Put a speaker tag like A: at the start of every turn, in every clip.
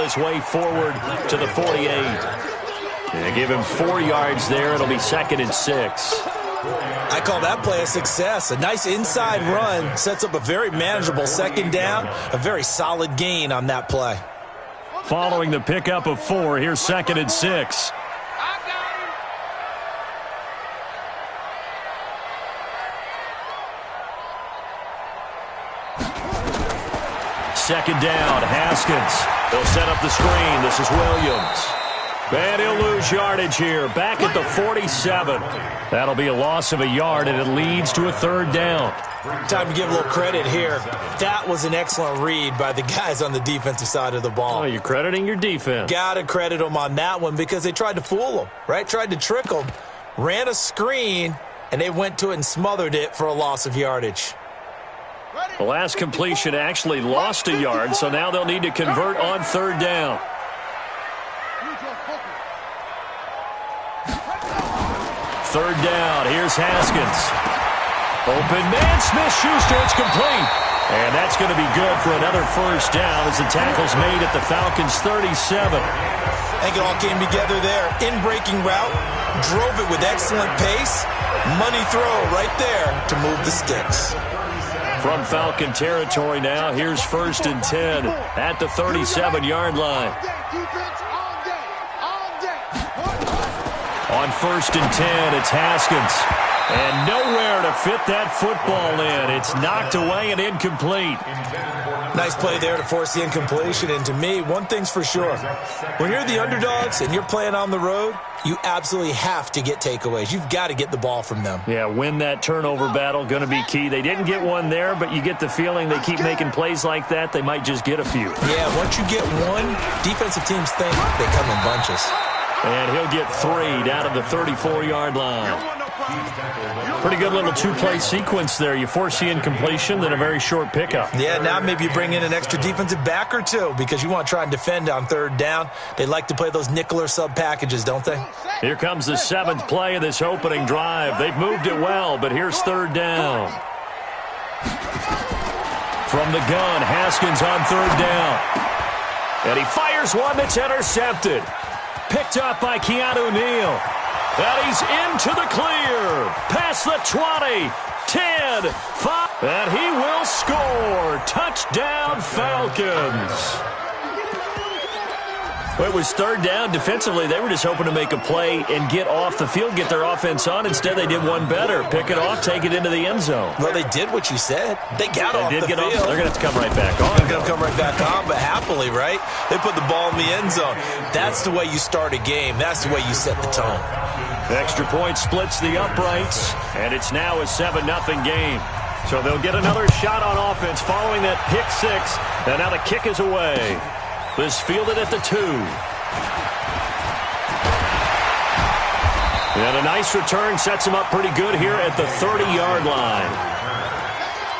A: his way forward to the 48. And give him 4 yards there. It'll be 2nd and 6.
B: I call that play a success. A nice inside run sets up a very manageable 2nd down. A very solid gain on that play.
A: Following the pickup of 4, here's 2nd and 6. Second down, Haskins. They'll set up the screen. This is Williams. And he'll lose yardage here. Back at the 47. That'll be a loss of a yard, and it leads to a 3rd down.
B: Time to give a little credit here. That was an excellent read by the guys on the defensive side of the ball.
A: Oh, you're crediting your defense.
B: Got to credit them on that one because they tried to fool them, right? Tried to trick them. Ran a screen, and they went to it and smothered it for a loss of yardage.
A: The last completion actually lost a yard, so now they'll need to convert on 3rd down. Third down, here's Haskins. Open man, Smith-Schuster, it's complete. And that's going to be good for another 1st down as the tackle's made at the Falcons' 37.
B: I think it all came together there. In-breaking route, drove it with excellent pace. Money throw right there to move the sticks.
A: From Falcon territory now, here's 1st and 10 at the 37-yard line. On 1st and 10, it's Haskins. And nowhere to fit that football in. It's knocked away and incomplete.
B: Nice play there to force the incompletion. And to me, one thing's for sure. When you're the underdogs and you're playing on the road, you absolutely have to get takeaways. You've got to get the ball from them.
A: Yeah, win that turnover battle, going to be key. They didn't get one there, but you get the feeling they keep making plays like that, they might just get a few.
B: Yeah, once you get one, defensive teams think they come in bunches.
A: And he'll get 3 down to the 34-yard line. Pretty good little 2-play sequence there. You force the incompletion, then a very short pickup.
B: Yeah, now maybe you bring in an extra defensive back or 2 because you want to try and defend on 3rd down. They like to play those nickel or sub packages, don't they?
A: Here comes the 7th play of this opening drive. They've moved it well, but here's 3rd down. From the gun, Haskins on 3rd down. And he fires one that's intercepted. Picked up by Keanu Neal. And he's into the clear. Past the 20, 10, 5. And he will score. Touchdown, Falcons. Well, it was 3rd down. Defensively, they were just hoping to make a play and get off the field, get their offense on. Instead, they did one better. Pick it off, take it into the end zone.
B: Well, they did what you said. They got off the field.
A: They're going to have to come right back on.
B: They're going to come right back on, but happily, right? They put the ball in the end zone. That's the way you start a game. That's the way you set the tone.
A: Extra point splits the uprights, and it's now a 7-0 game. So they'll get another shot on offense following that pick 6, and now the kick is away. This fielded at the 2. And a nice return sets him up pretty good here at the 30-yard line.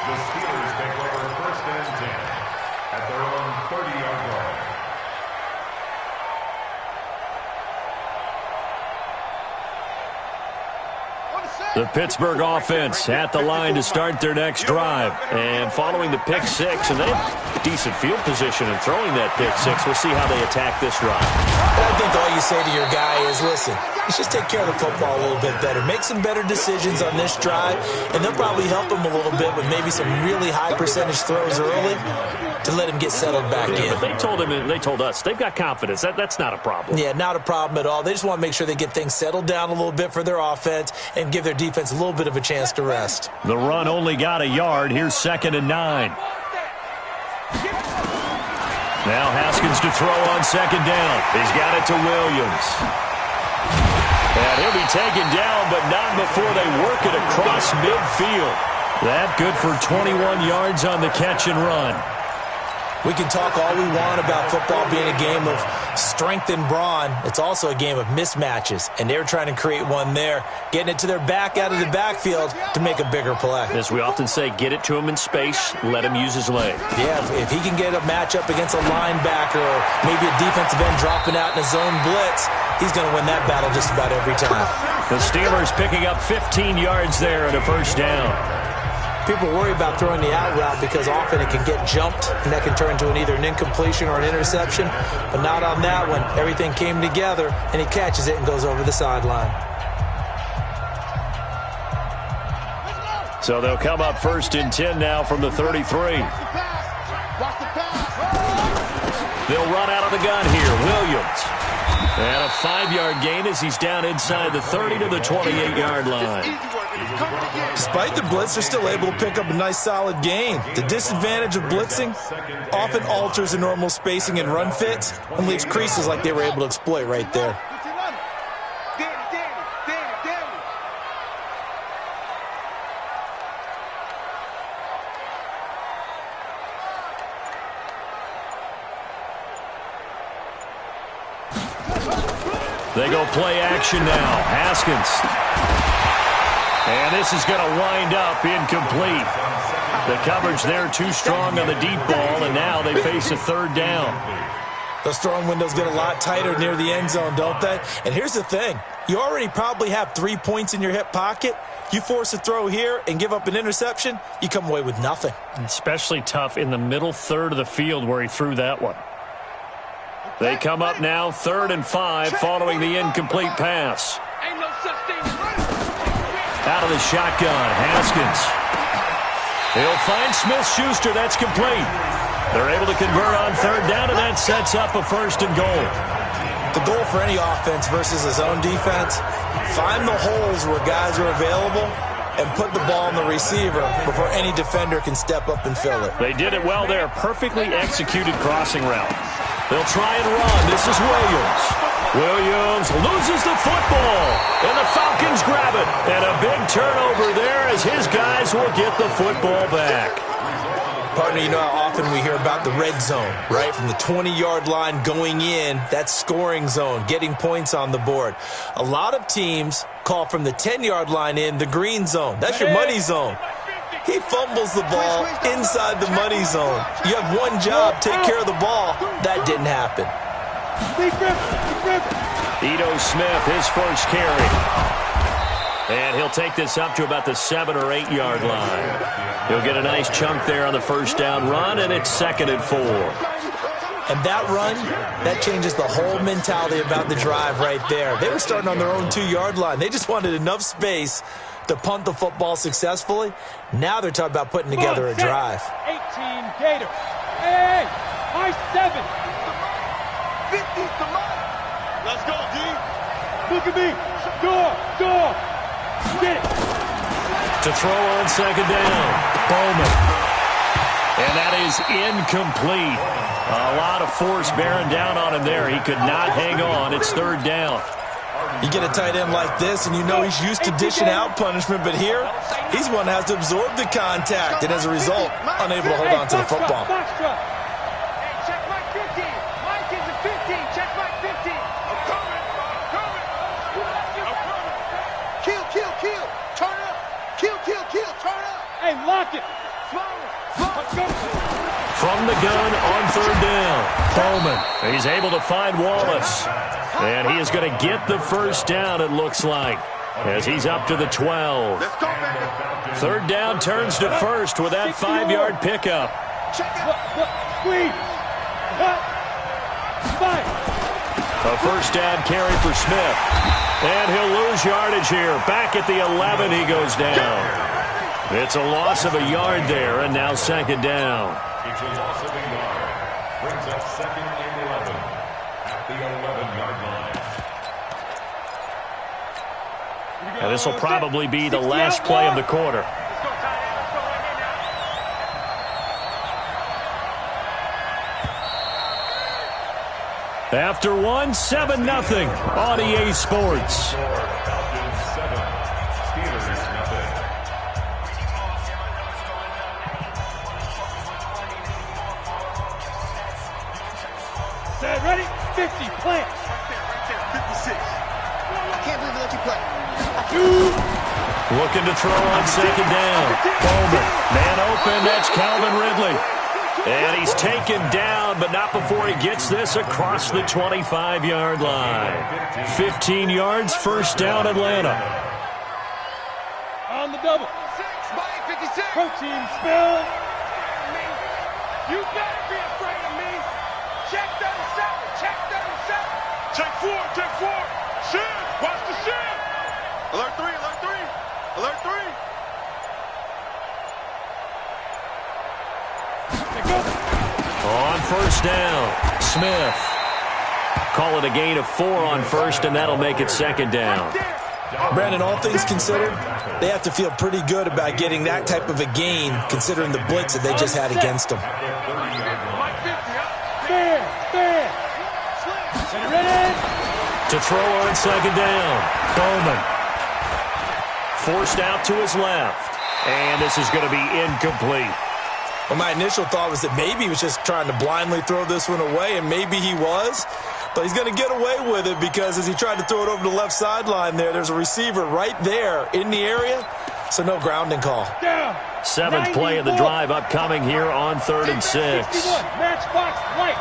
C: The Steelers take over 1st and 10 at their own 30-yard line.
A: The Pittsburgh offense at the line to start their next drive. And following the pick 6, and they have decent field position in throwing that pick 6. We'll see how they attack this drive.
B: I think all you say to your guy is, listen, let's just take care of the football a little bit better. Make some better decisions on this drive, and they'll probably help him a little bit with maybe some really high percentage throws early to let him get settled back in.
A: But they told us, they've got confidence. That's not a problem.
B: Yeah, not a problem at all. They just want to make sure they get things settled down a little bit for their offense and give their defense a little bit of a chance to rest.
A: The run only got a yard. Here's 2nd and 9. Now Haskins to throw on 2nd down. He's got it to Williams. And he'll be taken down, but not before they work it across midfield. That good for 21 yards on the catch and run.
B: We can talk all we want about football being a game of strength and brawn. It's also a game of mismatches, and they're trying to create one there, getting it to their back out of the backfield to make a bigger play.
A: As we often say, get it to him in space, let him use his leg.
B: Yeah, if he can get a matchup against a linebacker or maybe a defensive end dropping out in a zone blitz, he's going to win that battle just about every time.
A: The Steelers picking up 15 yards there and a 1st down.
B: People worry about throwing the out route because often it can get jumped, and that can turn into either an incompletion or an interception. But not on that one. Everything came together, and he catches it and goes over the sideline.
A: So they'll come up 1st and 10 now from the 33. They'll run out of the gun here. Williams. And a 5-yard gain as he's down inside the 30 to the 28-yard line.
B: Despite the blitz, they're still able to pick up a nice solid gain. The disadvantage of blitzing often alters the normal spacing and run fits and leaves creases like they were able to exploit right there.
A: They go play action now. Haskins. And this is going to wind up incomplete. The coverage there too strong on the deep ball, and now they face a 3rd down.
B: Those throwing windows get a lot tighter near the end zone, don't they? And here's the thing. You already probably have 3 points in your hip pocket. You force a throw here and give up an interception, you come away with nothing.
A: Especially tough in the middle third of the field where he threw that one. They come up now 3rd and 5 following the incomplete pass. Out of the shotgun, Haskins. He'll find Smith-Schuster. That's complete. They're able to convert on 3rd down, and that sets up a 1st and goal.
B: The goal for any offense versus a zone defense, find the holes where guys are available and put the ball on the receiver before any defender can step up and fill it.
A: They did it well there. Perfectly executed crossing route. They'll try and run. This is Williams. Williams loses the football, and the Falcons grab it. And a big turnover there as his guys will get the football back.
B: Partner, you know how often we hear about the red zone, right? From the 20-yard line going in, that's scoring zone, getting points on the board. A lot of teams call from the 10-yard line in the green zone. That's your money zone. He fumbles the ball inside the money zone. You have one job, take care of the ball. That didn't happen.
A: Ito Smith, his first carry. And he'll take this up to about the 7 or 8 yard line. He'll get a nice chunk there on the 1st down run, and it's 2nd and 4.
B: And that run, that changes the whole mentality about the drive right there. They were starting on their own 2-yard line. They just wanted enough space to punt the football successfully. Now they're talking about putting together a drive.
D: 18 Gator. Hey, high 7. 50's the line. Let's go, D. Look at me. Door. Get it.
A: To throw on 2nd down. Bowman. And that is incomplete. A lot of force bearing down on him there. He could not hang on. It's 3rd down.
B: You get a tight end like this, and you know he's used to dishing out punishment, but here, he's one that has to absorb the contact, and as a result, unable to hold on to the football.
D: Hey, check Mike 15. Mike is a 15. Check Mike 15. I'm coming. Kill. Turn up. Kill. Turn up. Hey, lock it.
A: From the gun on 3rd down. Bowman. He's able to find Wallace. And he is going to get the 1st down, it looks like, as he's up to the 12. 3rd down turns to 1st with that 5-yard pickup.
D: Squeeze.
A: A 1st down carry for Smith. And he'll lose yardage here. Back at the 11, he goes down. It's a loss of a yard there, and now 2nd down.
C: It's a loss of a yard. Brings up 2nd and 11 at the 11-yard line.
A: And this will probably be the last play of the quarter. After 1, 7-0 on EA Sports.
C: Falcons 7, Steelers nothing.
D: Set, ready? 50, plant.
E: Right there, 56. I can't believe they let you play.
A: Looking to throw on 2nd down. Bowman, man open, that's Calvin Ridley. And he's taken down, but not before he gets this across the 25-yard line. 15 yards, 1st down, Atlanta.
D: On the double.
E: 56, Mike, 56.
D: Protein spill. You better be afraid of me. Check 37. Check 37.
F: Check 4. Check 4. Shin. Watch the shin. Alert 3. Alert 3. Alert 3.
A: On first down, Smith. Call it a gain of 4 on first, and that'll make it second down.
B: Brandon, all things considered, they have to feel pretty good about getting that type of a gain, considering the blitz that they just had against them.
A: To throw on second down, Bowman. Forced out to his left, and this is going to be incomplete.
B: Well, my initial thought was that maybe he was just trying to blindly throw this one away, and maybe he was. But he's going to get away with it because as he tried to throw it over the left sideline there's a receiver right there in the area, so no grounding call.
A: Seventh play of the drive upcoming here on 3rd and 6.
D: Matchbox light.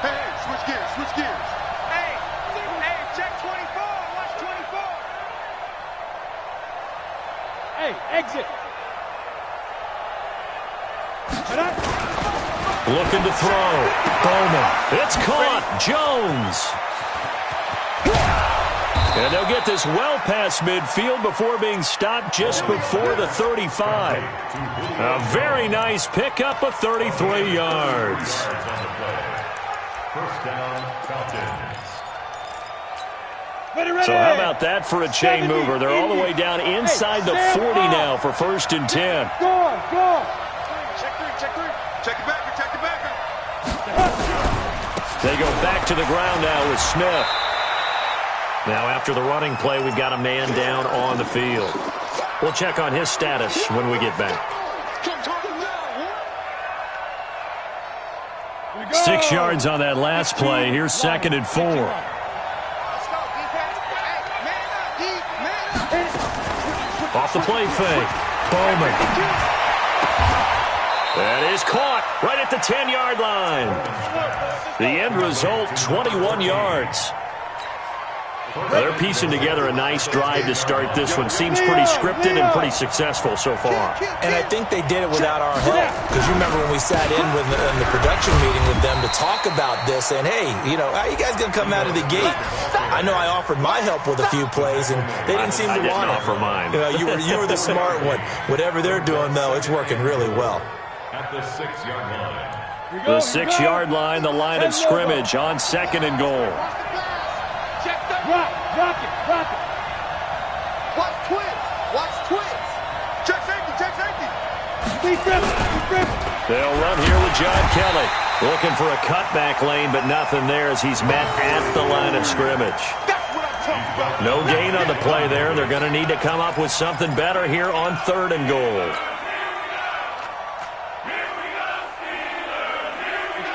F: Hey, switch gears. Switch gears.
D: Hey, check 24. Watch 24. Hey, exit.
A: Looking to throw. Bowman. It's caught. Jones. And they'll get this well past midfield before being stopped just before the 35. A very nice pickup of 33 yards.
C: First down, Falcons.
A: So how about that for a chain mover? They're all the way down inside the 40 now for 1st and 10.
D: Go.
F: Check 3. Check it back. Check it back.
A: They go back to the ground now with Smith. Now after the running play, we've got a man down on the field. We'll check on his status when we get back. 6 yards on that last play. Here's 2nd and 4. Off the play fake. Bowman. That is caught right at the 10-yard line. The end result, 21 yards. Well, they're piecing together a nice drive to start this one. Seems pretty scripted and pretty successful so far.
B: And I think they did it without our help. Because you remember when we sat in the production meeting with them to talk about this, and hey, how you guys going to come out of the gate? I know I offered my help with a few plays, and they didn't seem to want it.
A: I didn't offer mine.
B: You were the smart one. Whatever they're doing, though, it's working really well.
C: At the 6-yard line.
A: The 6-yard line, the line of scrimmage on 2nd and goal.
D: Rock it.
E: Watch twins.
F: Check safety.
A: They'll run here with John Kelly. Looking for a cutback lane, but nothing there as he's met at the line of scrimmage.
F: That's what I'm talking about.
A: No gain on the play there. They're going to need to come up with something better here on 3rd and goal.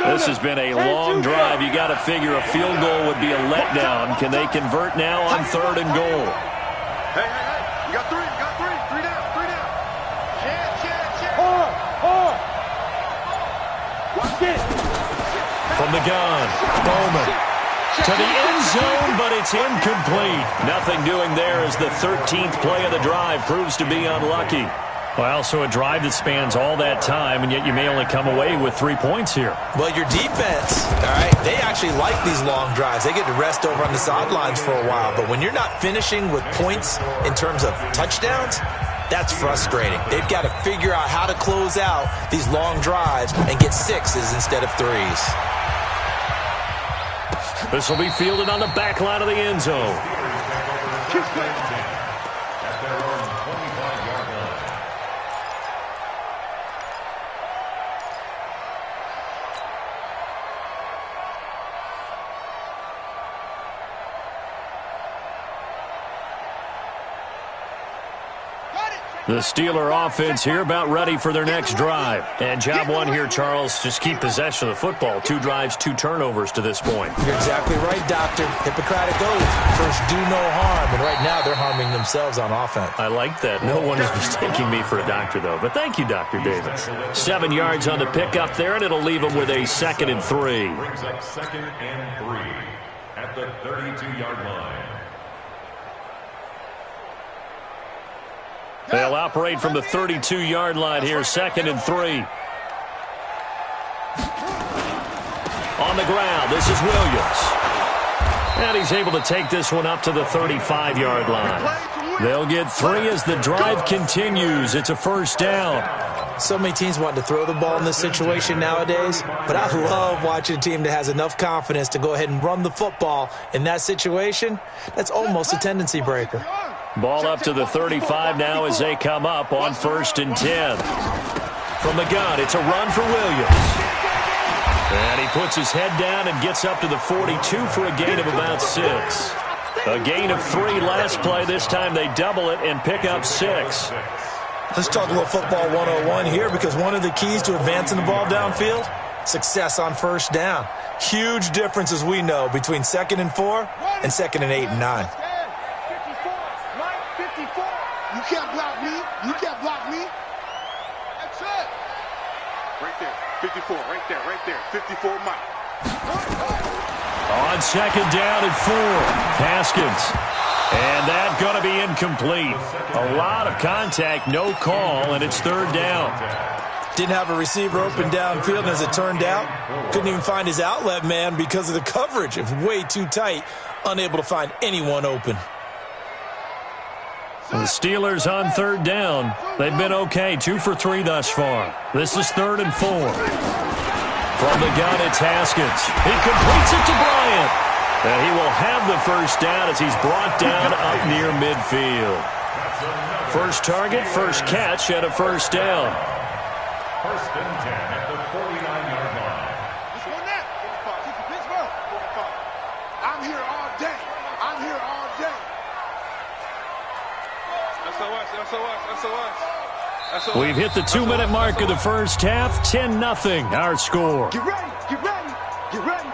A: This has been a long drive. You got to figure a field goal would be a letdown. Can they convert now on 3rd and goal?
F: Hey. You got 3. Three down.
D: Hard.
F: Watch it.
A: From the gun, Bowman. To the end zone, but it's incomplete. Nothing doing there as the 13th play of the drive proves to be unlucky. Well, so a drive that spans all that time, and yet you may only come away with 3 points here.
B: Well, your defense, all right, they actually like these long drives. They get to rest over on the sidelines for a while. But when you're not finishing with points in terms of touchdowns, that's frustrating. They've got to figure out how to close out these long drives and get 6s instead of 3s.
A: This will be fielded on the back line of the end zone. The Steeler offense here about ready for their next drive. And job one here, Charles, just keep possession of the football. 2 drives, 2 turnovers to this point.
B: You're exactly right, Doctor. Hippocratic oath. First, do no harm. And right now, they're harming themselves on offense.
A: I like that. No one is mistaking me for a doctor, though. But thank you, Dr. Davis. 7 yards on the pickup there, and it'll leave them with a 2nd and 3.
C: Brings up 2nd and 3. at the 32-yard line.
A: They'll operate from the 32-yard line here, 2nd and 3. On the ground, this is Williams. And he's able to take this one up to the 35-yard line. They'll get 3 as the drive continues. It's a first down.
B: So many teams want to throw the ball in this situation nowadays, but I love watching a team that has enough confidence to go ahead and run the football in that situation. That's almost a tendency breaker.
A: Ball up to the 35 now as they come up on 1st and 10. From the gun, it's a run for Williams. And he puts his head down and gets up to the 42 for a gain of about 6. A gain of 3 last play. This time they double it and pick up 6.
B: Let's talk a little football 101 here, because one of the keys to advancing the ball downfield, success on first down. Huge difference, as we know, between 2nd and 4 and 2nd and 8 and 9.
E: 54. You can't block me. You can't block me. That's it.
F: Right there. 54. Right there. Right there. 54 Mike.
A: On 2nd down and 4. Haskins. And that's going to be incomplete. A lot of contact, no call, and it's 3rd down.
B: Didn't have a receiver open downfield, and as it turned out, couldn't even find his outlet man because of the coverage. It was way too tight, unable to find anyone open.
A: The Steelers on 3rd down. They've been okay, 2 for 3 thus far. This is 3rd and 4. From the gun, it's Haskins. He completes it to Bryant. And he will have the first down as he's brought down up near midfield. First target, first catch, and a first down.
C: 1st and 10 at the 49-yard line.
E: Just one that. Pittsburgh. I'm here all day. I'm here all day.
F: SOS.
A: We've hit the 2-minute mark of the first half. 10-0 our score.
E: Get ready. Get ready. Get ready.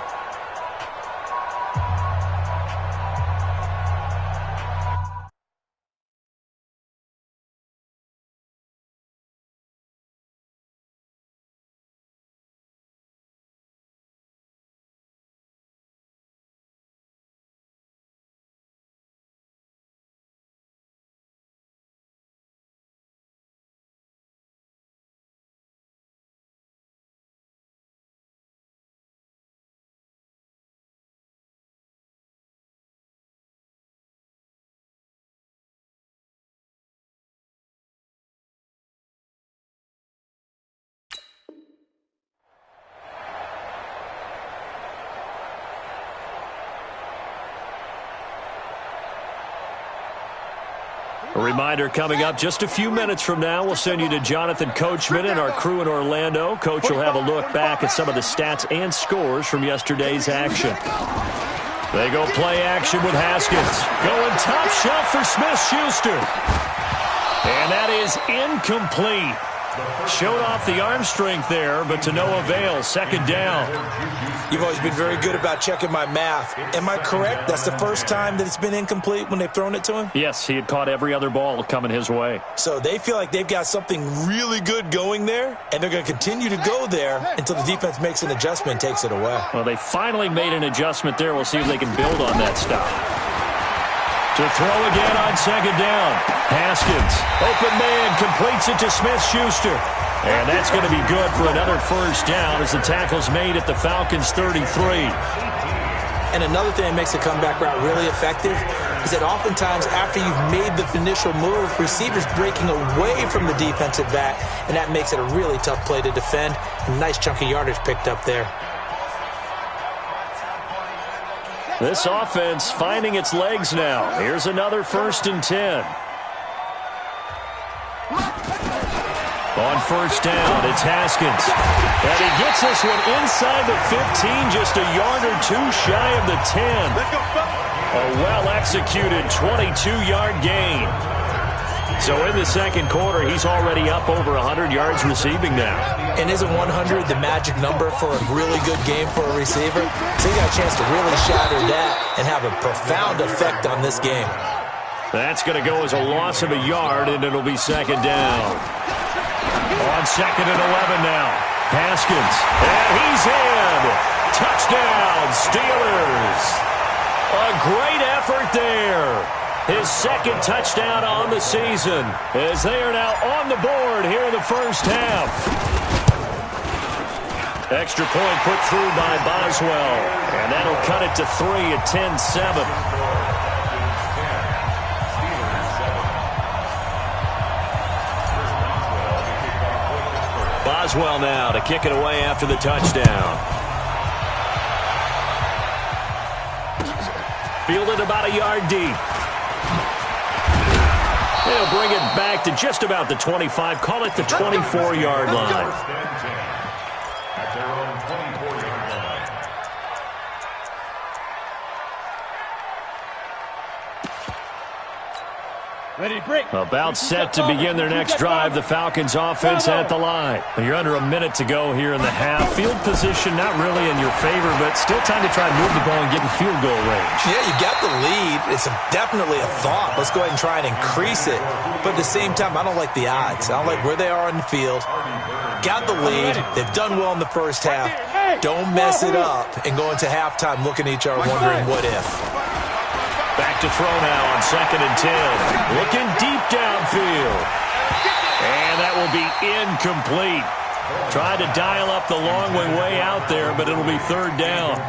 A: A reminder coming up just a few minutes from now, we'll send you to Jonathan Coachman and our crew in Orlando. Coach will have a look back at some of the stats and scores from yesterday's action. They go play action with Haskins. Going top shelf for Smith-Schuster. And that is incomplete. Showed off the arm strength there, but to no avail. 2nd down.
B: You've always been very good about checking my math. Am I correct? That's the first time that it's been incomplete when they've thrown it to him?
A: Yes, he had caught every other ball coming his way.
B: So they feel like they've got something really good going there, and they're going to continue to go there until the defense makes an adjustment and takes it away.
A: Well, they finally made an adjustment there. We'll see if they can build on that stop. To throw again on 2nd down. Haskins, open man, completes it to Smith-Schuster. And that's going to be good for another first down as the tackle's made at the Falcons' 33.
B: And another thing that makes the comeback route really effective is that oftentimes after you've made the initial move, receivers breaking away from the defensive back, and that makes it a really tough play to defend. A nice chunk of yardage picked up there.
A: This offense finding its legs now. Here's another 1st and 10. On 1st down, it's Haskins. And he gets this one inside the 15, just a yard or 2 shy of the 10. A well-executed 22-yard gain. So in the 2nd quarter, he's already up over 100 yards receiving now.
B: And isn't 100 the magic number for a really good game for a receiver? So he got a chance to really shatter that and have a profound effect on this game.
A: That's going to go as a loss of a yard, and it'll be 2nd down. On 2nd and 11 now. Haskins. And he's in. Touchdown, Steelers. A great effort there. His second touchdown on the season as they are now on the board here in the first half. Extra point put through by Boswell, and that'll cut it to 3 at 10-7. Boswell now to kick it away after the touchdown. Fielded about a yard deep. They'll bring it back to just about the 25. Call it the 24-yard line.
C: At their own 24-yard line.
D: Ready to break.
A: About set to begin their next drive. The Falcons offense at the line. You're under a minute to go here in the half. Field position not really in your favor, but still time to try and move the ball and get in field goal range.
B: Yeah, you got the lead. It's definitely a thought. Let's go ahead and try and increase it. But at the same time, I don't like the odds. I don't like where they are on the field. Got the lead. They've done well in the first half. Don't mess it up and go into halftime looking at each other wondering what if.
A: Back to throw now on 2nd and 10. Looking deep downfield. And that will be incomplete. Tried to dial up the long way out there, but it'll be 3rd down.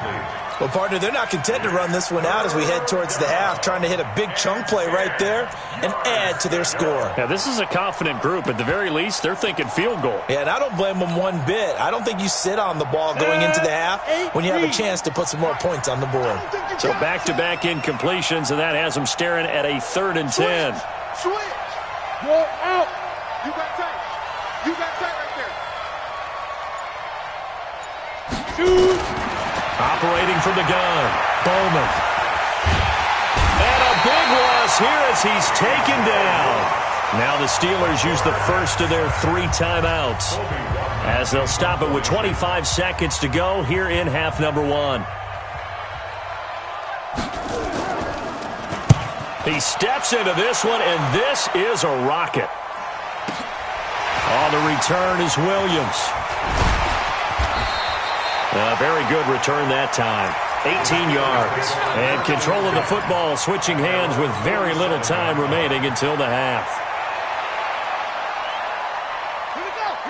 B: Well, partner, they're not content to run this one out as we head towards the half, trying to hit a big chunk play right there and add to their score.
A: Yeah, this is a confident group. At the very least, they're thinking field goal.
B: Yeah, and I don't blame them one bit. I don't think you sit on the ball going into the half when you have a chance to put some more points on the board.
A: So back-to-back incompletions, and that has them staring at a 3rd and 10.
E: Switch.
D: Go out.
E: You got tight. You got tight right there.
D: Shoot.
A: Operating from the gun, Bowman. And a big loss here as he's taken down. Now the Steelers use the first of their 3 timeouts as they'll stop it with 25 seconds to go here in half number 1. He steps into this one, and this is a rocket. On the return is Williams. A very good return that time. 18 yards. And control of the football, switching hands with very little time remaining until the half.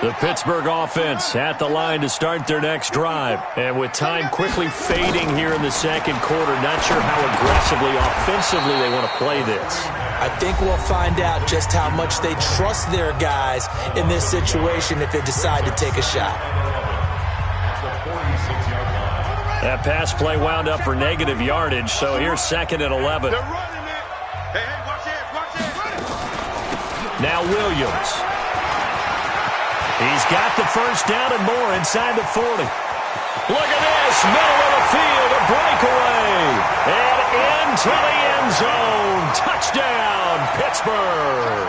A: The Pittsburgh offense at the line to start their next drive. And with time quickly fading here in the second quarter, not sure how aggressively, offensively they want to play this.
B: I think we'll find out just how much they trust their guys in this situation if they decide to take a shot.
A: That pass play wound up for negative yardage, so here's 2nd and 11.
F: They're running it. Hey, watch it, watch it.
A: Now Williams. He's got the first down and more inside the 40. Look at this, middle of the field, a breakaway. And into the end zone. Touchdown, Pittsburgh.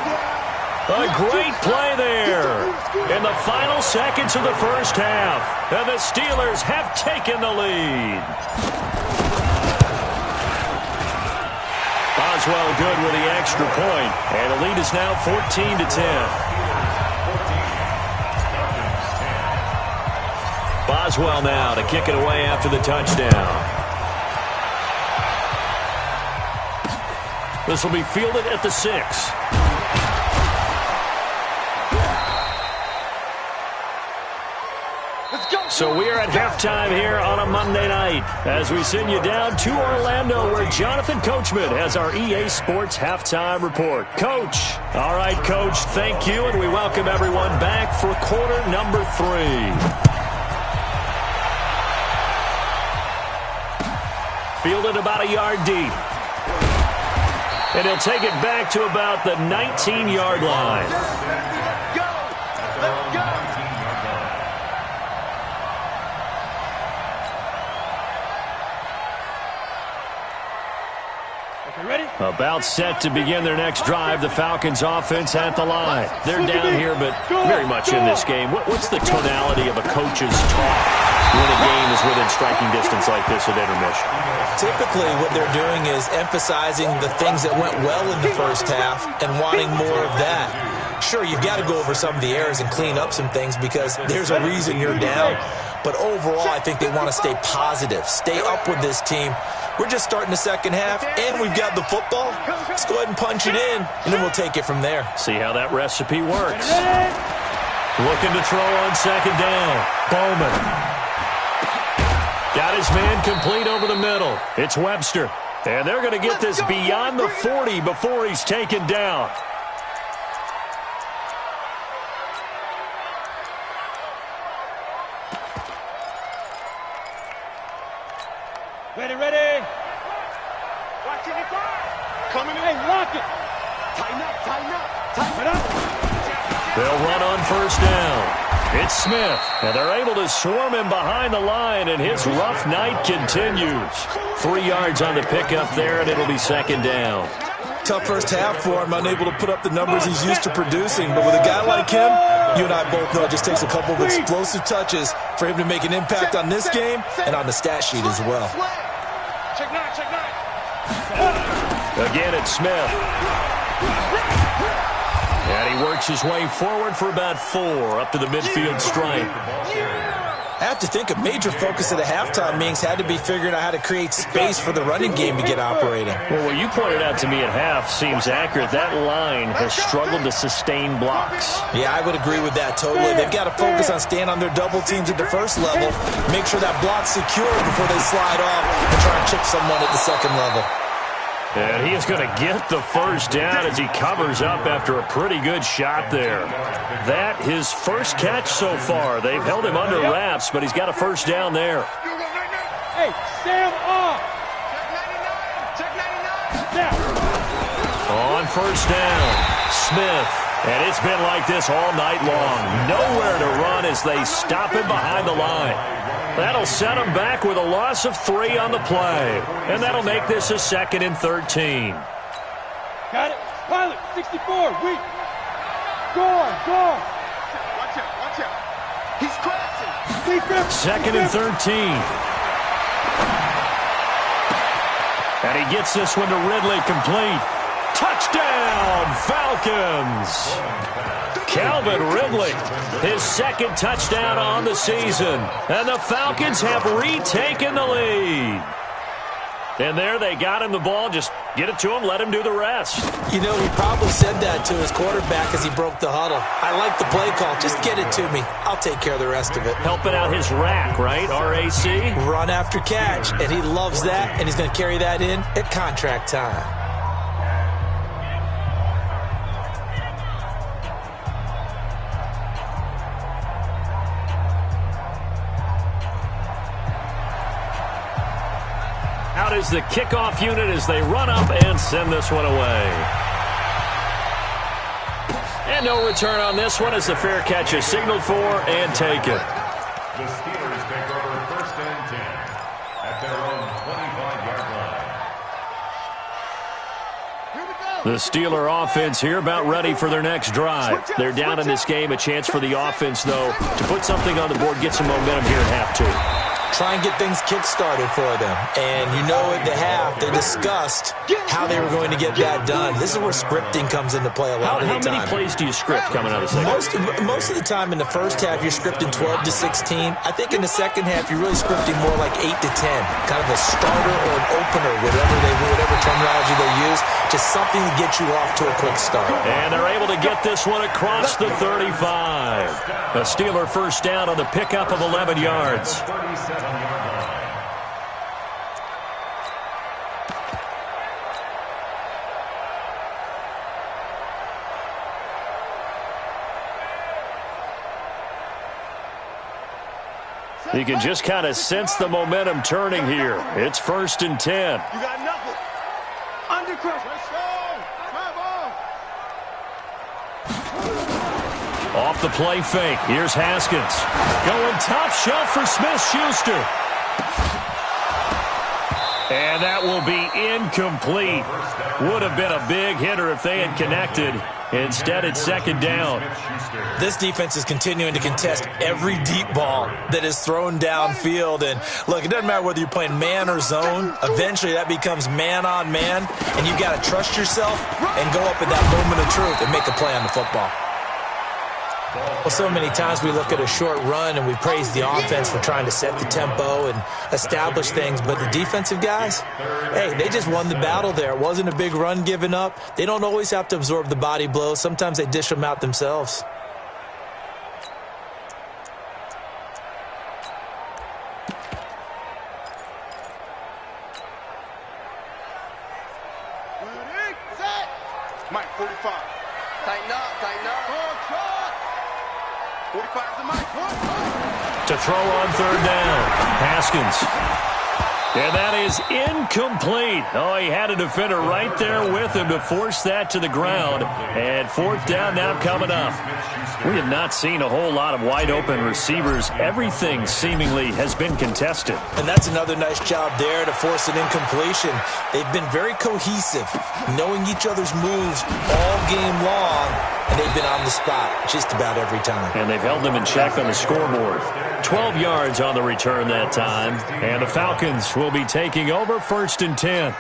A: A great play there in the final seconds of the first half. And the Steelers have taken the lead. Boswell good with the extra point. And the lead is now 14-10. Boswell now to kick it away after the touchdown. This will be fielded at the 6. So we are at halftime here on a Monday night as we send you down to Orlando where Jonathan Coachman has our EA Sports Halftime Report. Coach. All right, Coach, thank you, and we welcome everyone back for quarter number 3. Fielded about a yard deep. And he'll take it back to about the 19-yard line.
E: Go. Let's go.
D: Ready?
A: About set to begin their next drive. The Falcons offense at the line. They're down here, but very much in this game. What's the tonality of a coach's talk when a game is within striking distance like this at intermission?
B: Typically, what they're doing is emphasizing the things that went well in the first half and wanting more of that. Sure, you've got to go over some of the errors and clean up some things because there's a reason you're down. But overall, I think they want to stay positive, stay up with this team. We're just starting the second half, and we've got the football. Let's go ahead and punch it in, and then we'll take it from there.
A: See how that recipe works. Looking to throw on second down. Bowman. Got his man complete over the middle. It's Webster. And they're going to get this beyond the 40 before he's taken down.
D: Ready, ready.
F: Watch it, coming in.
D: Hey, lock it.
F: Tighten up, tighten up, tighten
D: It up.
A: They'll run on first down. It's Smith, and they're able to swarm him behind the line, and his rough night continues. 3 yards on the pickup there, and it'll be second down.
B: Tough first half for him, unable to put up the numbers he's used to producing. But with a guy like him, you and I both know it just takes a couple of explosive touches for him to make an impact on this game and on the stat sheet as well.
F: Check nine, check nine.
A: Again, it's Smith. And he works his way forward for about 4 up to the midfield stripe.
B: I have to think a major focus of the halftime meetings had to be figuring out how to create space for the running game to get operating.
A: Well, what you pointed out to me at half seems accurate. That line has struggled to sustain blocks.
B: Yeah, I would agree with that totally. They've got to focus on staying on their double teams at the first level, make sure that block's secure before they slide off and try and chip someone at the second level.
A: And he is going to get the first down as he covers up after a pretty good shot there. That his first catch so far. They've held him under wraps, but he's got a first down there.
D: Hey, Sam off.
F: Check 99.
D: Now.
A: On first down, Smith. And it's been like this all night long. Nowhere to run as they stop him behind the line. That'll set him back with a loss of 3 on the play. And that'll make this a 2nd and 13.
D: Got it. Pilot, 64, weak. Go on.
F: Watch out. He's crashing.
A: 2nd and 13. And he gets this one to Ridley complete. Touchdown, Falcons! Calvin Ridley, his 2nd touchdown on the season. And the Falcons have retaken the lead. And there they got him the ball. Just get it to him, let him do the rest.
B: You know, he probably said that to his quarterback as he broke the huddle. I like the play call. Just get it to me. I'll take care of the rest of it.
A: Helping out his rack, right? R-A-C?
B: Run after catch. And he loves that, and he's going to carry that in at contract time.
A: Out is the kickoff unit as they run up and send this one away. And no return on this one as the fair catch is signaled for and taken.
C: The Steelers take over first and 10 at their own 25-yard line.
A: The Steeler offense here about ready for their next drive. They're down in this game. A chance for the offense, though, to put something on the board, get some momentum here at half 2.
B: Try and get things kick-started for them. And you know at the half, they discussed how they were going to get that done. This is where scripting comes into play a lot of the time.
A: How many plays do you script coming out of the second?
B: Most of the time in the first half, you're scripting 12 to 16. I think in the second half, you're really scripting more like 8 to 10. Kind of a starter or an opener, whatever terminology they use. Just something to get you off to a quick start.
A: And they're able to get this one across the 35. A Steeler first down on the pickup of 11 yards.
C: 37-yard line.
A: You can just kind of sense the momentum turning here. It's 1st and 10.
F: You got nothing. Under pressure. Let's go.
A: Off the play fake. Here's Haskins. Going top shelf for Smith-Schuster. And that will be incomplete. Would have been a big hitter if they had connected. Instead, it's 2nd down.
B: This defense is continuing to contest every deep ball that is thrown downfield. And, look, it doesn't matter whether you're playing man or zone. Eventually, that becomes man-on-man. And you've got to trust yourself and go up at that moment of truth and make a play on the football. Well, so many times we look at a short run and we praise the offense for trying to set the tempo and establish things, but the defensive guys, hey, they just won the battle there. It wasn't a big run given up. They don't always have to absorb the body blows. Sometimes they dish them out themselves.
F: Mike, 45.
E: Tighten up, tighten up.
F: 45 is the Mike.
A: To throw on third down. Haskins. And that is incomplete. Oh, he had a defender right there with him to force that to the ground. And fourth down now coming up. We have not seen a whole lot of wide-open receivers. Everything seemingly has been contested.
B: And that's another nice job there to force an incompletion. They've been very cohesive, knowing each other's moves all game long, and they've been on the spot just about every time.
A: And they've held them in check on the scoreboard. 12 yards on the return that time. And the Falcons will be taking over 1st and 10.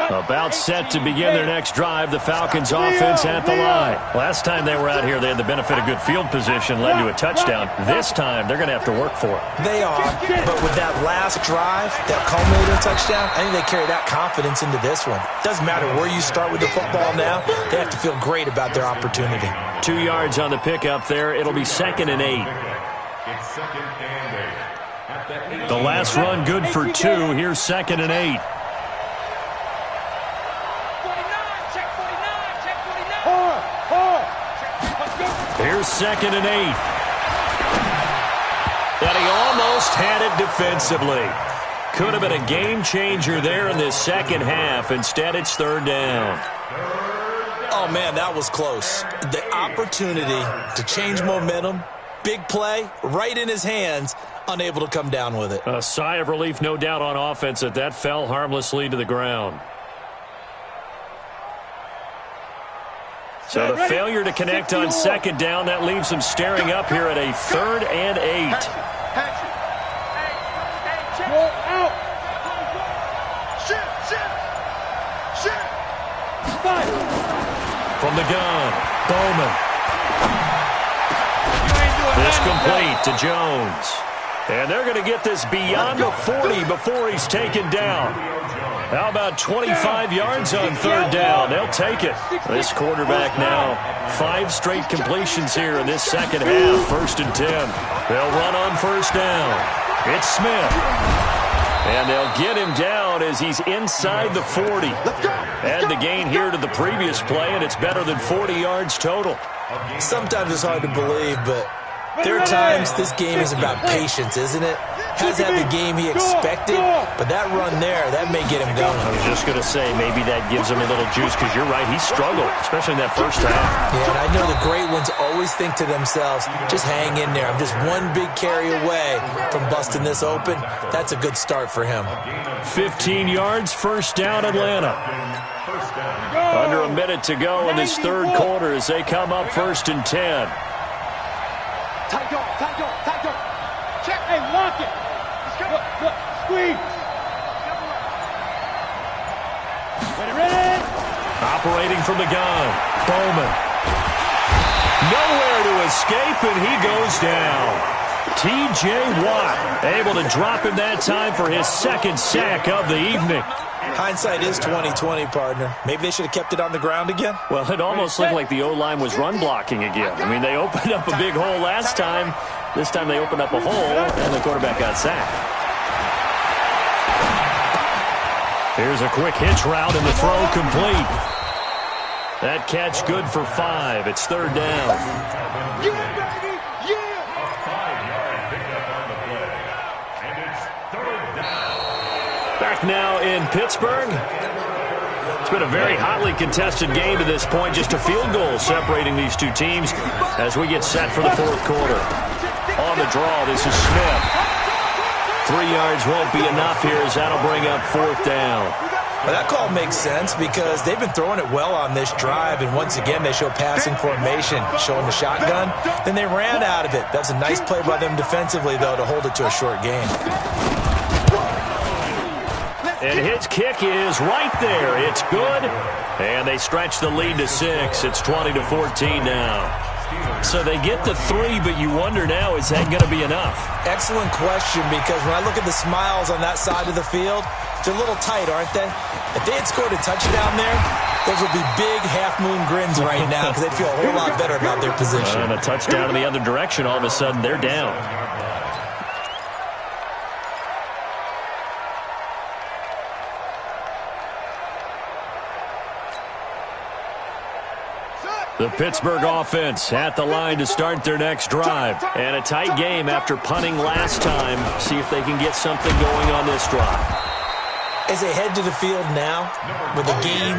A: About set to begin their next drive, the Falcons offense at the line. Last time they were out here, they had the benefit of good field position, led to a touchdown. This time, they're going to have to work for it.
B: They are, but with that last drive, that culminating touchdown, I think they carry that confidence into this one. Doesn't matter where you start with the football now, they have to feel great about their opportunity.
A: 2 yards on the pickup there. It'll be 2nd and 8.
C: It's 2nd and 8.
A: The last run good for 2. Here's 2nd and 8. Here's 2nd and 8. And he almost had it defensively. Could have been a game changer there in this second half. Instead, it's 3rd down.
B: Oh, man, that was close. The opportunity to change momentum, big play, right in his hands, unable to come down with it.
A: A sigh of relief, no doubt, on offense that fell harmlessly to the ground. So the failure to connect on 2nd down, that leaves them staring up here at a 3rd and 8. From the gun, Bowman. This complete to Jones. And they're going to get this beyond the 40 before he's taken down. How about 25 yards on 3rd down? They'll take it. This quarterback now, 5 straight completions here in this second half. 1st and 10. They'll run on 1st down. It's Smith. And they'll get him down as he's inside the 40. Add the gain here to the previous play, and it's better than 40 yards total.
B: Sometimes it's hard to believe, but there are times this game is about patience, isn't it? Hasn't had the game he expected, but that run there, that may get him going.
A: I was just going to say, maybe that gives him a little juice, because you're right, he struggled, especially in that first half.
B: Yeah, and I know the great ones always think to themselves, just hang in there. I'm just one big carry away from busting this open. That's a good start for him.
A: 15 yards, 1st down, Atlanta. Under a minute to go in this 3rd quarter as they come up 1st and 10.
D: Tight go. Check. Hey, lock it. Look, squeeze. Ready.
A: Operating from the gun, Bowman. Nowhere to escape, and he goes down. T.J. Watt able to drop him that time for his 2nd sack of the evening.
B: Hindsight is 20/20, partner. Maybe they should have kept it on the ground again.
A: Well, it almost looked like the O-line was run blocking again. I mean, they opened up a big hole last time. This time they opened up a hole, and the quarterback got sacked. Here's a quick hitch route, and the throw complete. That catch good for 5. It's 3rd down.
C: A 5-yard pickup on the play. And it's 3rd down.
A: Back now in Pittsburgh. It's been a very hotly contested game to this point. Just a field goal separating these two teams as we get set for the 4th quarter. On the draw, this is Smith. 3 yards won't be enough here as that'll bring up 4th down.
B: Well, that call makes sense because they've been throwing it well on this drive, and once again they show passing formation, showing the shotgun. Then they ran out of it. That's a nice play by them defensively, though, to hold it to a short game.
A: And his kick is right there. It's good. And they stretch the lead to 6. It's 20-14 now. So they get the 3, but you wonder now, is that going to be enough?
B: Excellent question, because when I look at the smiles on that side of the field, they're a little tight, aren't they? If they had scored a touchdown there, those would be big half-moon grins right now because they'd feel a whole lot better about their position.
A: And a touchdown in the other direction, all of a sudden they're down. The Pittsburgh offense at the line to start their next drive. And a tight game after punting last time. See if they can get something going on this drive.
B: As they head to the field now, with the game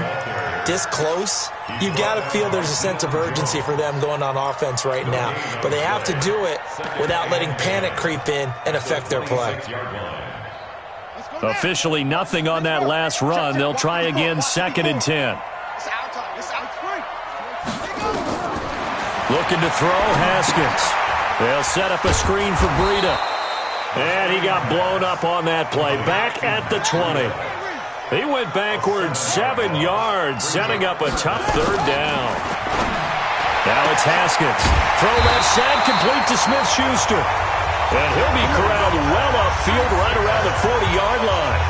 B: this close, you've got to feel there's a sense of urgency for them going on offense right now. But they have to do it without letting panic creep in and affect their play.
A: Officially nothing on that last run. They'll try again, 2nd and 10. Looking to throw, Haskins. They'll set up a screen for Breida. And he got blown up on that play. Back at the 20. He went backwards 7 yards, setting up a tough 3rd down. Now it's Haskins. Throw left side, complete to Smith-Schuster. And he'll be corralled well upfield right around the 40-yard line.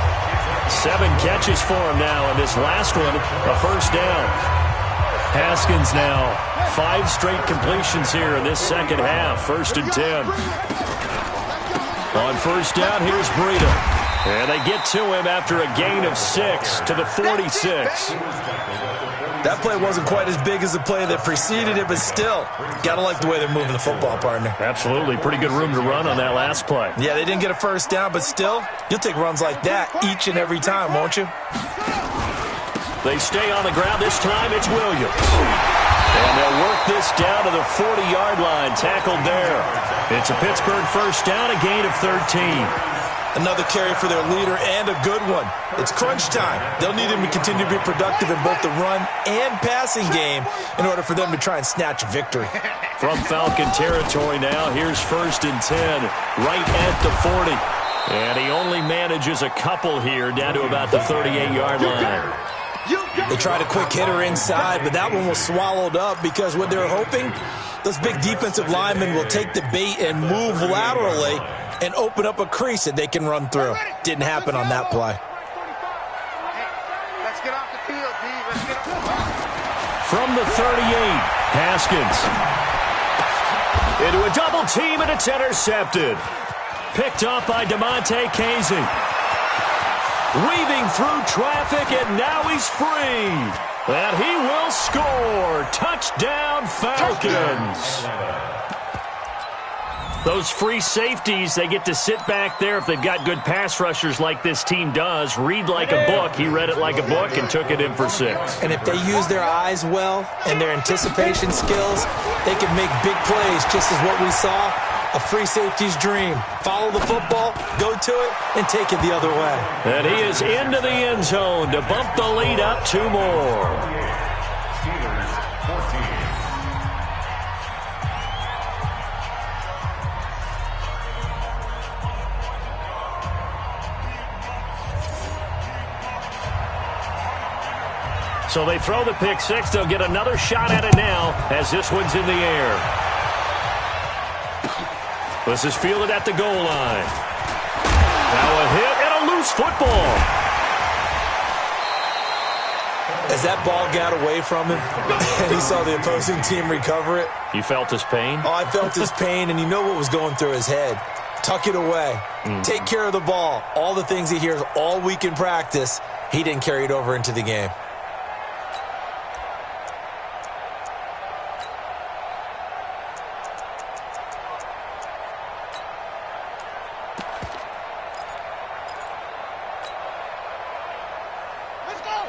A: 7 catches for him now, and this last one, a 1st down. Haskins now, 5 straight completions here in this second half. 1st and 10. On 1st down, here's Breida. And they get to him after a gain of 6 to the 46.
B: That play wasn't quite as big as the play that preceded it, but still, got to like the way they're moving the football, partner.
A: Absolutely. Pretty good room to run on that last play.
B: Yeah, they didn't get a 1st down, but still, you'll take runs like that each and every time, won't you?
A: They stay on the ground. This time it's Williams. And they'll work this down to the 40-yard line. Tackled there. It's a Pittsburgh 1st down, a gain of 13.
B: Another carry for their leader, and a good one. It's crunch time. They'll need him to continue to be productive in both the run and passing game in order for them to try and snatch a victory.
A: From Falcon territory now, here's 1st and 10, right at the 40. And he only manages a couple here, down to about the 38-yard line.
B: They tried a quick hitter inside, but that one was swallowed up because what they're hoping, those big defensive linemen will take the bait and move laterally and open up a crease that they can run through. Didn't happen on that play.
E: Let's get off the field, D. Let's get off.
A: From the 38, Haskins. Into a double team, and it's intercepted. Picked up by DeMonte Casey. Weaving through traffic, and now he's free. And he will score. Touchdown, Falcons. Those free safeties, they get to sit back there if they've got good pass rushers like this team does. Read like a book. He read it like a book and took it in for 6.
B: And if they use their eyes well and their anticipation skills, they can make big plays, just as what we saw. A free safety's dream. Follow the football, go to it, and take it the other way.
A: And he is into the end zone to bump the lead up 2 more. So they throw the pick 6. They'll get another shot at it now as this one's in the air. This is fielded at the goal line. Now a hit and a loose football.
B: As that ball got away from him and he saw the opposing team recover it.
A: You felt his pain?
B: Oh, I felt his pain, and you know what was going through his head. Tuck it away. Take care of the ball. All the things he hears all week in practice, he didn't carry it over into the game.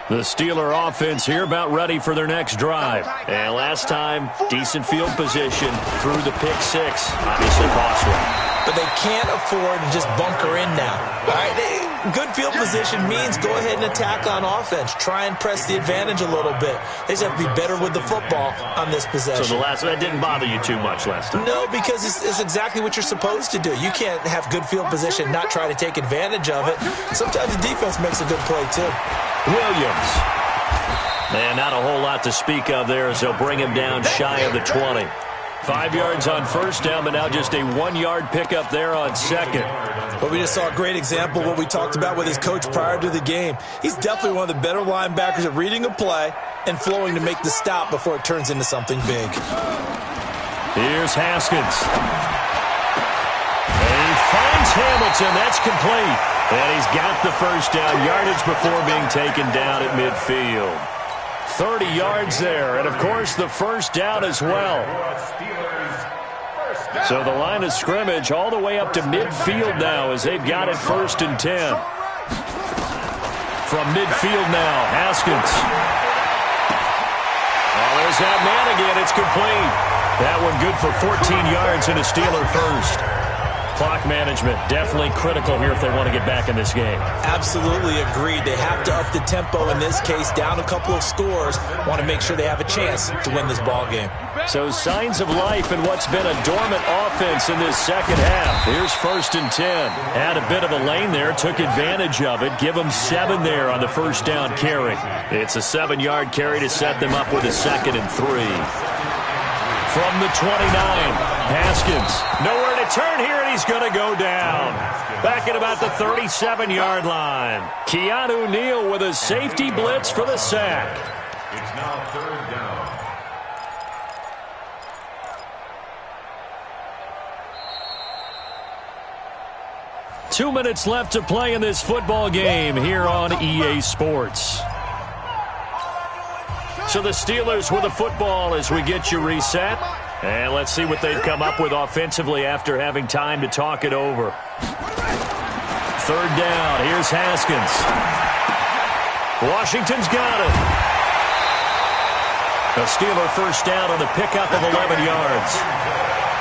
A: The Steeler offense here about ready for their next drive. And last time, decent field position through the pick 6. Obviously cost one.
B: But they can't afford to just bunker in now. All right? Good field position means go ahead and attack on offense. Try and press the advantage a little bit. They just have to be better with the football on this possession.
A: So that didn't bother you too much last time?
B: No, because it's exactly what you're supposed to do. You can't have good field position, not try to take advantage of it. Sometimes the defense makes a good play, too.
A: Williams. And not a whole lot to speak of there as they'll bring him down shy of the 20. 5 yards on first down, but now just a 1-yard pickup there on second.
B: But we just saw a great example of what we talked about with his coach prior to the game. He's definitely one of the better linebackers at reading a play and flowing to make the stop before it turns into something big.
A: Here's Haskins. And he finds Hamilton. That's complete. And he's got the first down yardage before being taken down at midfield. 30 yards there, and of course the first down as well. So the line of scrimmage all the way up to midfield now as they've got it 1st and 10. From midfield now, Haskins. Oh, there's that man again. It's complete. That one good for 14 yards and a Steeler first. Clock management definitely critical here if they want to get back in this game.
B: Absolutely agreed. They have to up the tempo in this case, down a couple of scores. Want to make sure they have a chance to win this ball game.
A: So signs of life in what's been a dormant offense in this second half. Here's 1st and 10. Had a bit of a lane there, took advantage of it. Give them 7 there on the first down carry. It's a 7-yard carry to set them up with a 2nd and 3. From the 29, Haskins. Nowhere to turn here, and he's going to go down. Back at about the 37-yard line. Keanu Neal with a safety blitz for the sack.
C: It's now 3rd down.
A: Two minutes left to play in this football game here on EA Sports. So the Steelers with the football as we get you reset. And let's see what they've come up with offensively after having time to talk it over. 3rd down. Here's Haskins. Washington's got it. A Steeler first down on the pickup of 11 yards.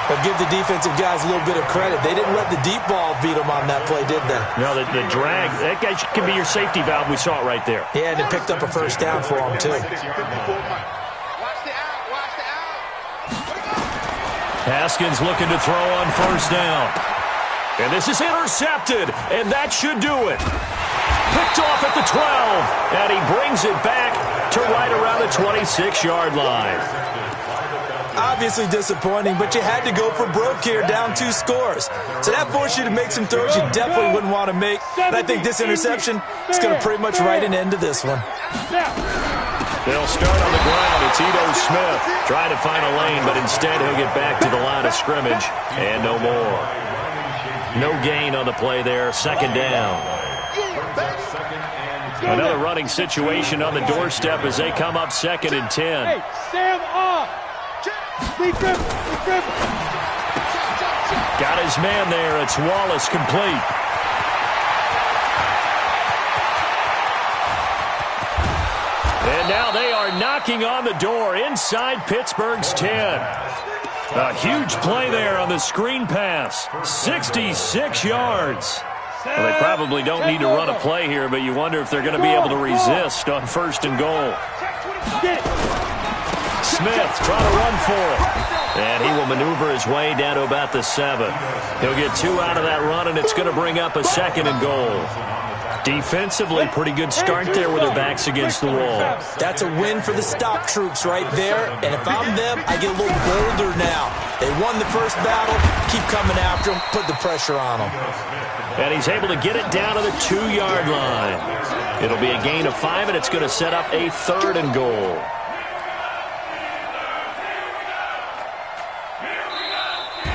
B: But give the defensive guys a little bit of credit. They didn't let the deep ball beat them on that play, did they?
A: No, the drag, that guy can be your safety valve. We saw it right there.
B: Yeah, and it picked up a first down for them, too.
A: Haskins looking to throw on first down. And this is intercepted, and that should do it. Picked off at the 12, and he brings it back to right around the 26-yard line.
B: Obviously disappointing, but you had to go for broke here, down 2 scores. So that forced you to make some throws you definitely wouldn't want to make. And I think this interception is going to pretty much write an end to this one.
A: They'll start on the ground. It's Ito Smith trying to find a lane, but instead he'll get back to the line of scrimmage and no more. No gain on the play there. 2nd down. Another running situation on the doorstep as they come up 2nd and 10.
D: Hey, Sam off.
A: Got his man there. It's Wallace complete. And now they are knocking on the door inside Pittsburgh's 10. A huge play there on the screen pass. 66 yards. Well, they probably don't need to run a play here, but you wonder if they're going to be able to resist on 1st and goal. Smith trying to run for it. And he will maneuver his way down to about the 7. He'll get 2 out of that run, and it's going to bring up a 2nd and goal. Defensively, pretty good start there with their backs against the wall.
B: That's a win for the stop troops right there. And if I'm them, I get a little bolder now. They won the first battle. Keep coming after them. Put the pressure on them.
A: And he's able to get it down to the 2-yard line. It'll be a gain of 5, and it's going to set up a 3rd and goal.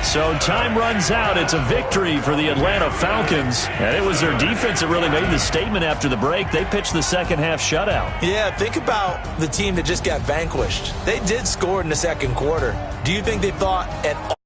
A: So time runs out. It's a victory for the Atlanta Falcons. And it was their defense that really made the statement after the break. They pitched the second half shutout.
B: Yeah, think about the team that just got vanquished. They did score in the second quarter. Do you think they thought at all